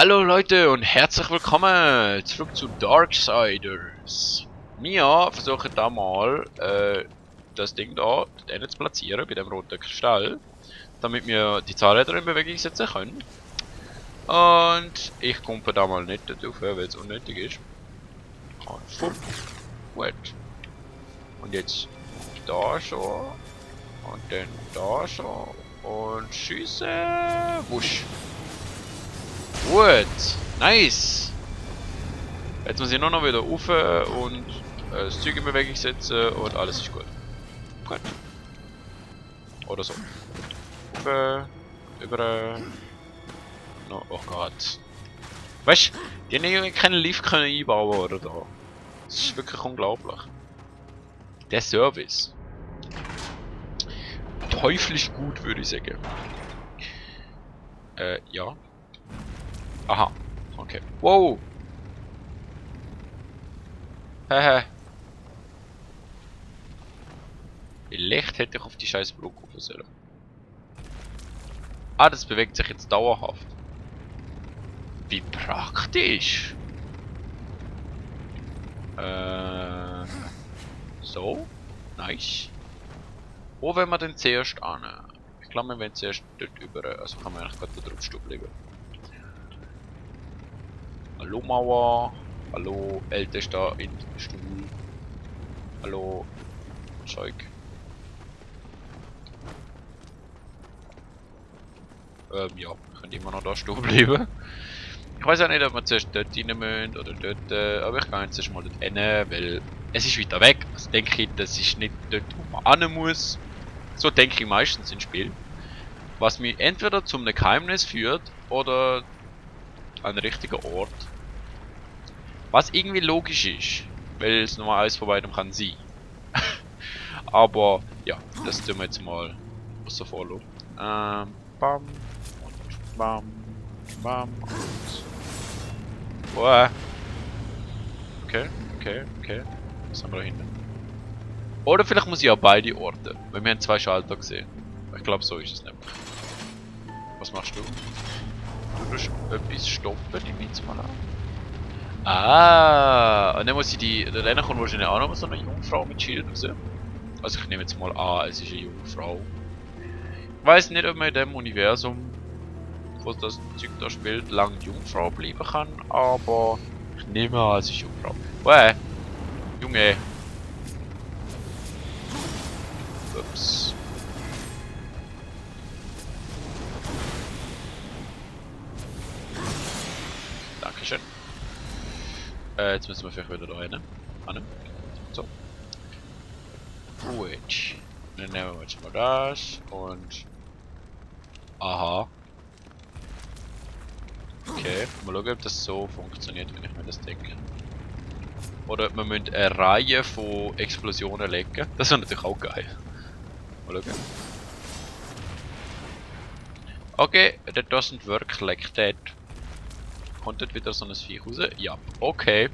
Hallo Leute und herzlich willkommen zurück zu Darksiders. Wir versuchen da mal das Ding da zu platzieren bei dem roten Kristall, damit wir die Zahnräder in Bewegung setzen können. Und ich komme da mal nicht drauf, weil es unnötig ist. Und fupp, gut. Und jetzt da schon und dann da schon und schiessen, wusch. Gut, nice. Jetzt muss ich nur noch wieder rauf und das Zeug in Bewegung setzen und alles ist gut. Gut. Oder so. Rauf, über. No, oh Gott. Weißt du, die haben irgendwie keinen Lift können einbauen oder da. Das ist wirklich unglaublich. Der Service. Teuflisch gut, würde ich sagen. Ja. Aha. Okay. Wow. Hehe. Vielleicht hätte ich auf die scheiß Brücke rauf sollen. Ah, das bewegt sich jetzt dauerhaft. Wie praktisch. So. Nice. Wo wollen wir denn zuerst an? Ich glaube, wir wollen zuerst dort über. Also kann man eigentlich gerade da drauf stehen bleiben. Hallo Mauer. Hallo Ältester in Stuhl. Hallo Zeug. Ja, könnt immer noch da stehen bleiben. Ich weiß auch nicht, ob wir zuerst dort rein müssen oder dort, aber ich gehe jetzt erst mal dort hin, weil es ist weiter weg. Also denke ich, das ist nicht dort, wo man hin muss. So denke ich meistens im Spiel. Was mich entweder zum Geheimnis führt oder an einen richtigen Ort. Was irgendwie logisch ist, weil es nur eins von beidem kann sein. Aber ja, das tun wir jetzt mal außer vor. Bam und bam, bam und. Boah. Okay. Was haben wir da hinten? Oder vielleicht muss ich auch beide Orte, weil wir haben zwei Schalter gesehen. Ich glaube, so ist es nicht. Was machst du? Du tust etwas stoppen, ich jetzt mal an. Ah, und dann muss ich die. Dann kommt wahrscheinlich auch noch so eine Jungfrau mit Schild raus. Also ich nehme jetzt mal an, es ist eine Jungfrau. Ich weiß nicht, ob man in dem Universum, wo das Zeug da spielt, lang Jungfrau bleiben kann, aber ich nehme an, es ist Jungfrau. Wow, Junge. Ups. Dankeschön. Jetzt müssen wir vielleicht wieder da rein. So. Gut. Dann nehmen wir jetzt mal das und. Aha. Okay, mal schauen, ob das so funktioniert, wenn ich mir das denke. Oder ob wir müssen eine Reihe von Explosionen legen. Das wäre natürlich auch geil. Mal schauen. Okay, that doesn't work like that. Kommt dort wieder so ein Viech raus? Ja, okay.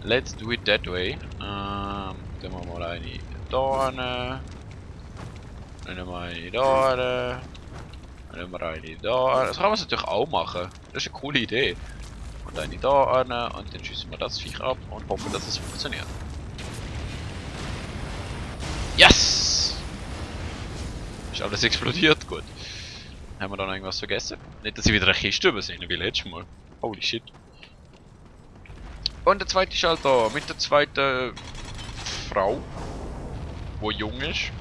Let's do it that way. Dann machen wir mal eine da hin. Dann nehmen wir eine da hin. Dann nehmen wir eine da hin. Das kann man natürlich auch machen. Das ist eine coole Idee. Und eine da hin und dann schießen wir das Viech ab und hoffen, dass es funktioniert. Yes! Ist alles explodiert, gut. Haben wir da noch irgendwas vergessen? Nicht, dass ich wieder eine Kiste übersehen wie letztes Mal. Holy shit. Und der zweite Schalter mit der zweiten Frau, wo jung ist.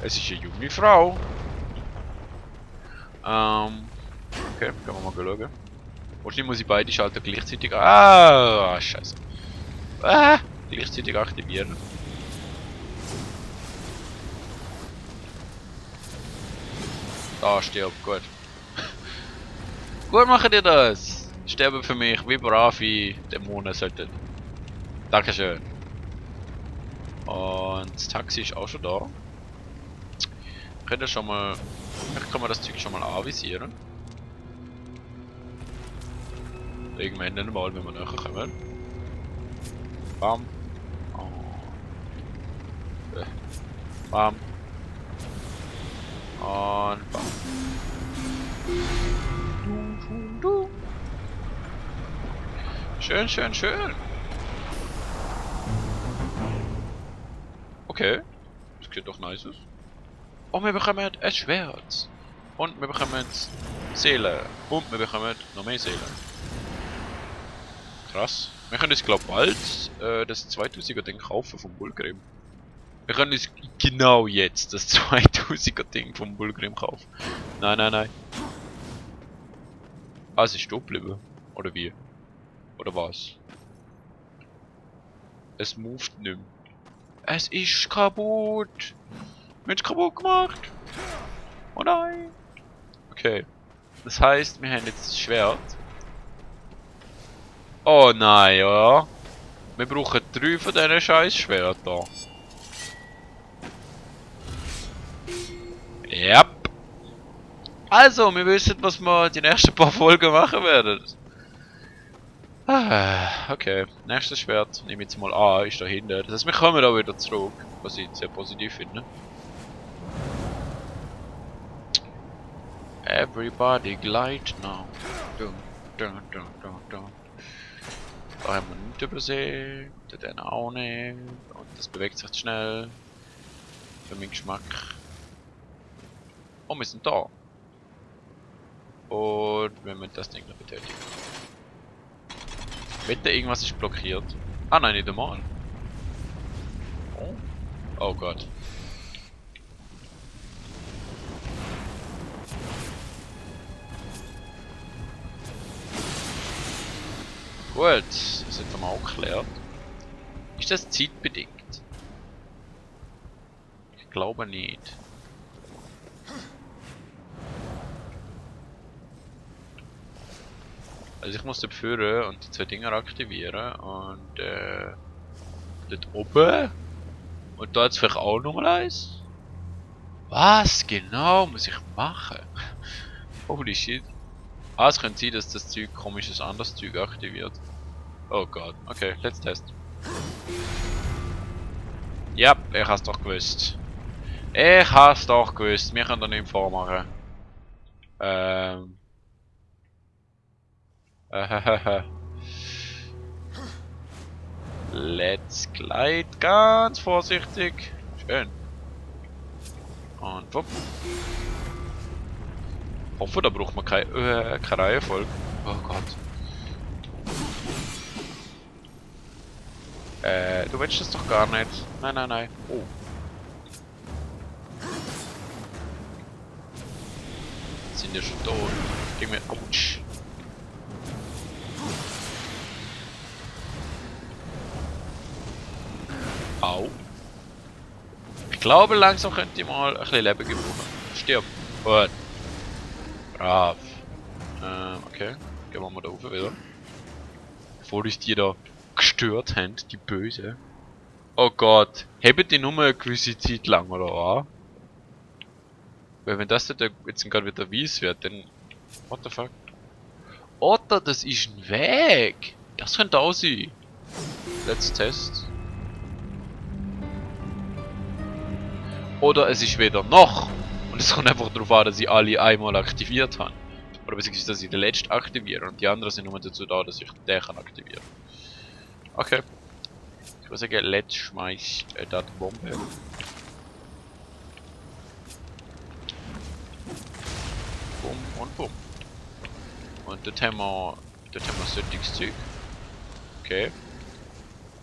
Es ist eine junge Frau. Okay, können wir mal schauen. Wahrscheinlich muss ich beide Schalter gleichzeitig. Ah, scheiße. Gleichzeitig aktivieren. Da stirbt, gut. Gut machen ihr das! Sterben für mich wie brave Dämonen sollten. Dankeschön. Und das Taxi ist auch schon da. Könnt ihr schon mal. Vielleicht kann man das Zeug schon mal anvisieren. Irgendwann dann mal, wenn wir näher kommen. Bam. Oh. Bam. Und bam. Schön, schön, schön. Okay. Das sieht doch nice aus. Oh, wir bekommen ein Schwert. Und wir bekommen Seelen. Und wir bekommen noch mehr Seelen. Krass. Wir können uns, glaube ich, bald das 2000er Ding kaufen vom Bulgrim. Wir können uns genau jetzt das 2000er Ding vom Bulgrim kaufen. Nein, nein, nein. Ah, es ist stehen geblieben. Oder wie? Oder was? Es moved nicht mehr. Es ist kaputt. Wir haben es kaputt gemacht. Oh nein. Okay. Das heißt, wir haben jetzt das Schwert. Oh nein, ja. Wir brauchen 3 von diesen scheiß Schwertern. Yep. Also, wir wissen, was wir die nächsten paar Folgen machen werden. Okay, nächstes Schwert nehme ich jetzt mal an, ist da hinten. Das heißt, wir kommen da wieder zurück, was ich sehr positiv finde. Everybody glide now. Dun, dun, dun, dun, dun. Da haben wir nicht übersehen, den auch nicht. Und das bewegt sich schnell. Für meinen Geschmack. Oh, wir sind da. Und wir müssen das Ding noch betätigen. Wette, irgendwas ist blockiert. Ah nein, nicht einmal. Oh. Oh Gott. Gut, das haben wir auch geklärt. Ist das zeitbedingt? Ich glaube nicht. Also ich muss dort führen und die 2 Dinger aktivieren und dort oben und da jetzt vielleicht auch nochmal eins. Was genau muss ich machen? Holy shit. Ah, es könnte sein, dass das Zeug komisches anderes Zeug aktiviert. Oh Gott. Okay, let's test. Ja, ich hab's doch gewusst. Ich hab's doch gewusst. Wir können da nicht vormachen. Let's glide ganz vorsichtig. Schön. Und wupp. Hoffe, da braucht man keine Reihenfolge. Oh Gott. Du willst das doch gar nicht. Nein, nein, nein. Oh. Sind ja schon tot. Irgendwie. Autsch. Au. Ich glaube, langsam könnte ich mal ein bisschen Leben gebrauchen. Stirb. Gut. Brav. Okay. Gehen wir mal da oben wieder. Bevor uns die da gestört haben, die Böse. Oh Gott. Haben die nur eine gewisse Zeit lang, oder was? Weil wenn das jetzt gerade wieder weiß wird, dann... What the fuck? Oder das ist ein Weg! Das könnte auch sein. Let's test. Oder es ist weder noch. Und es kommt einfach darauf an, dass ich alle einmal aktiviert habe. Oder beziehungsweise, dass ich den letzten aktiviere. Und die anderen sind nur dazu da, dass ich den kann aktivieren. Okay. Ich würde sagen, let's schmeißt da die Bombe. Bumm und bumm. Und dort haben wir solches Zeug. Okay.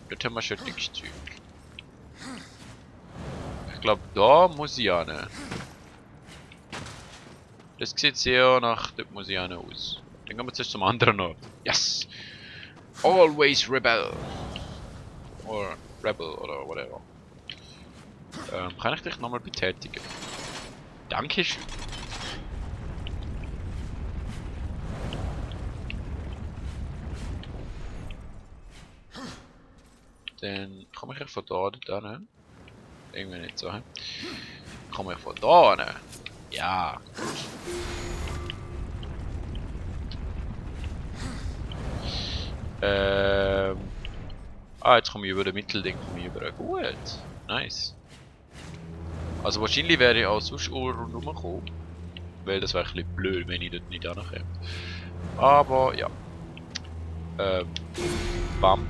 Dort haben wir solches Zeug. Ich glaube, da muss ich hin. Das sieht sehr nach dort muss ich hin aus. Dann gehen wir zuerst zum anderen Ort. Yes! Always rebel! Oder rebel oder whatever. Kann ich dich nochmal betätigen? Dankeschön. Dann komme ich von da hin. Irgendwie nicht so. Komme ich von da hin. Ja. Jetzt komme ich über den Mittelding über. Gut. Nice. Also wahrscheinlich wäre ich auch sonst rundherum gekommen. Weil das wäre ein bisschen blöd, wenn ich dort nicht hinkomme. Aber ja. Bam.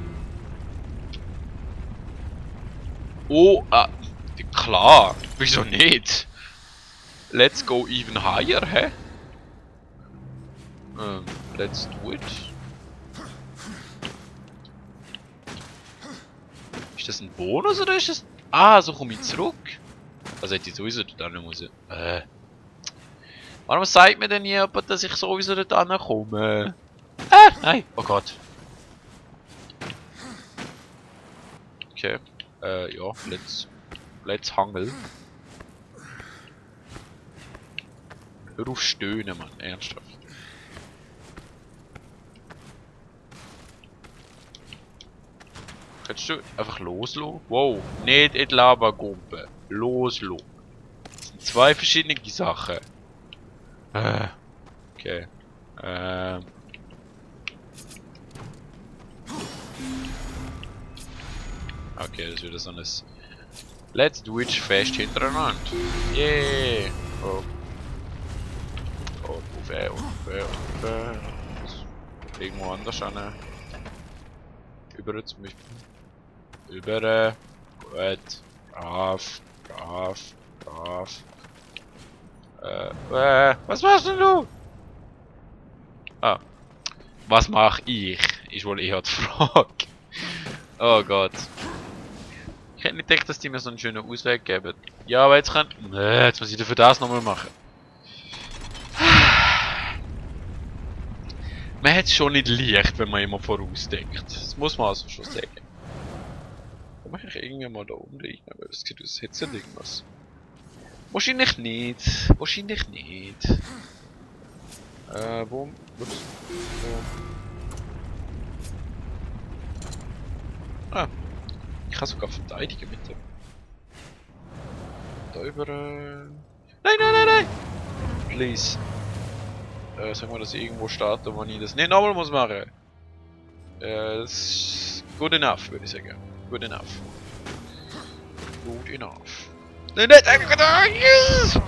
Oh, klar. Wieso nicht? Let's go even higher, hä? Let's do it. Ist das ein Bonus oder ist das... Ah, so komme ich zurück. Also hätte ich sowieso dort hin müssen. Warum sagt mir denn jemand, dass ich sowieso dort hinkomme? Nein. Oh Gott. Okay. Ja, let's hangel. Hör auf stöhnen, Mann. Ernsthaft. Kannst du einfach loslassen? Wow, nicht in die Lava-Gumpe. Loslassen. Das sind zwei verschiedene Sachen. Okay. Okay, das ist wieder so ein Let's do it fest hintereinander. Yeah! Oh. Oh, auf. Irgendwo anders an. Über zum Beispiel. Über. Gut. Brav. Was machst denn du? Ah. Was mach ich? Ist wohl eher die Frage. Oh Gott. Ich hätte nicht gedacht, dass die mir so einen schönen Ausweg geben. Ja, aber jetzt jetzt muss ich dafür das nochmal machen. Man hat es schon nicht leicht, wenn man immer vorausdenkt. Das muss man also schon sagen. Komm ich irgendwie mal da oben rein, weil es sieht aus, hätte es irgendwas. Wahrscheinlich nicht. Wo? Ups. Ah. Ich kann sogar verteidigen mit dem. Da über. Nein! Please. Sagen wir, dass ich irgendwo starte, wo ich das nicht nochmal muss machen. Das ist good enough, würde ich sagen. Good enough. Nein! Yes!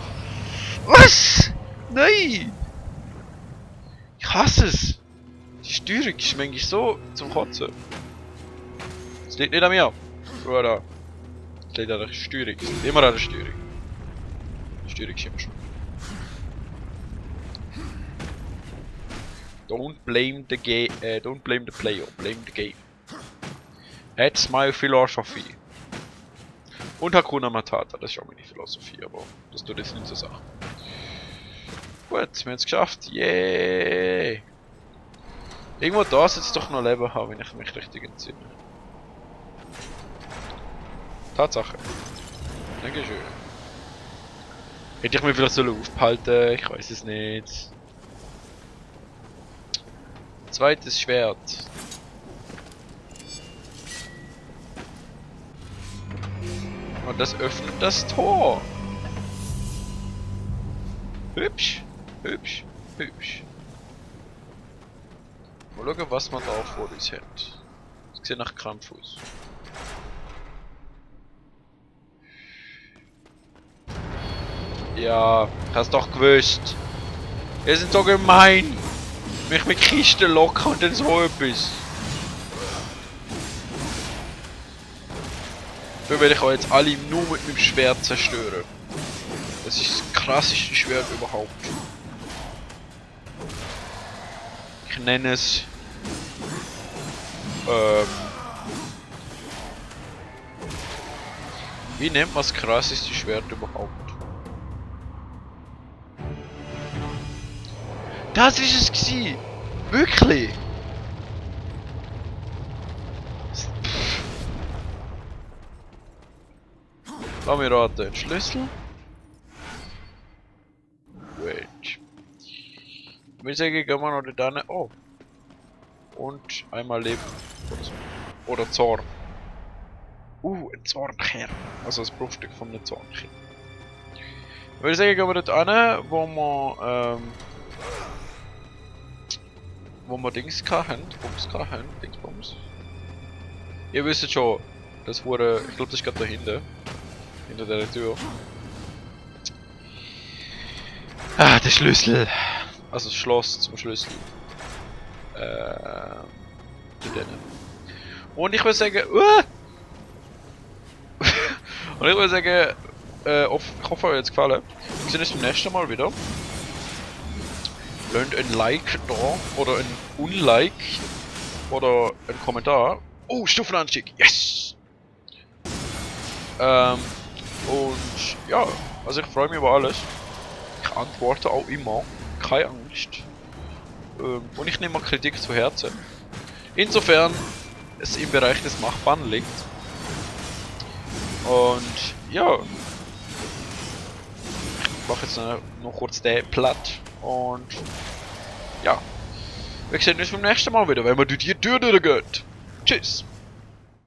Was? Nein! Ich hasse es! Die Steuerung ist manchmal so zum Kotzen. Es liegt nicht an mir. Oder? Es liegt an der Steuerung. Es liegt immer an der Steuerung. Die Steuerung ist immer schon. Don't blame the player, blame the game. That's my philosophy. Und Hakuna Matata, das ist auch meine Philosophie, aber das tut jetzt nicht zur Sache. Gut, wir haben es geschafft. Yay! Irgendwo da sollte es doch noch Leben haben, wenn ich mich richtig entsinne. Tatsache. Dankeschön. Hätte ich mich vielleicht so aufbehalten, ich weiß es nicht. Zweites Schwert. Und das öffnet das Tor. Hübsch. Mal schauen, was man da vor uns hat. Das sieht nach Krampf aus. Ja, hast doch gewusst. Ihr sind so gemein. Mich mit Kisten locken und dann so etwas. Dann werde ich auch jetzt alle nur mit meinem Schwert zerstören. Das ist das krasseste Schwert überhaupt. Ich nenne es... Wie nennt man das krasseste Schwert überhaupt? Das ist es gewesen! Wirklich! Lass mich raten, den Schlüssel. Wait. Ich würde sagen, gehen wir noch da hin. Oh! Und einmal Leben. Oder Zorn. Ein Zornkern. Also das Bruchstück von einem Zornkern. Ich würde sagen, gehen wir dort hin, wo wir Dings hatten. Dingsbums. Ihr wisst schon, das wurde. Ich glaube, das ist gerade da hinten. Hinter der Tür. Ah, der Schlüssel. Also das Schloss zum Schlüssel. Und ich würde sagen, und ich würde sagen, ich hoffe, euch hat es gefallen. Wir sehen uns beim nächsten Mal wieder. Lasst ein Like da oder ein Unlike oder ein Kommentar. Oh, Stufenanstieg, yes! Und ja, also ich freue mich über alles. Ich antworte auch immer, keine Angst. Und ich nehme Kritik zu Herzen. Insofern es im Bereich des Machbaren liegt. Und ja, ich mache jetzt noch kurz den platt. Und ja, wir sehen uns beim nächsten Mal wieder, wenn wir durch die Tür durchgehen. Tschüss!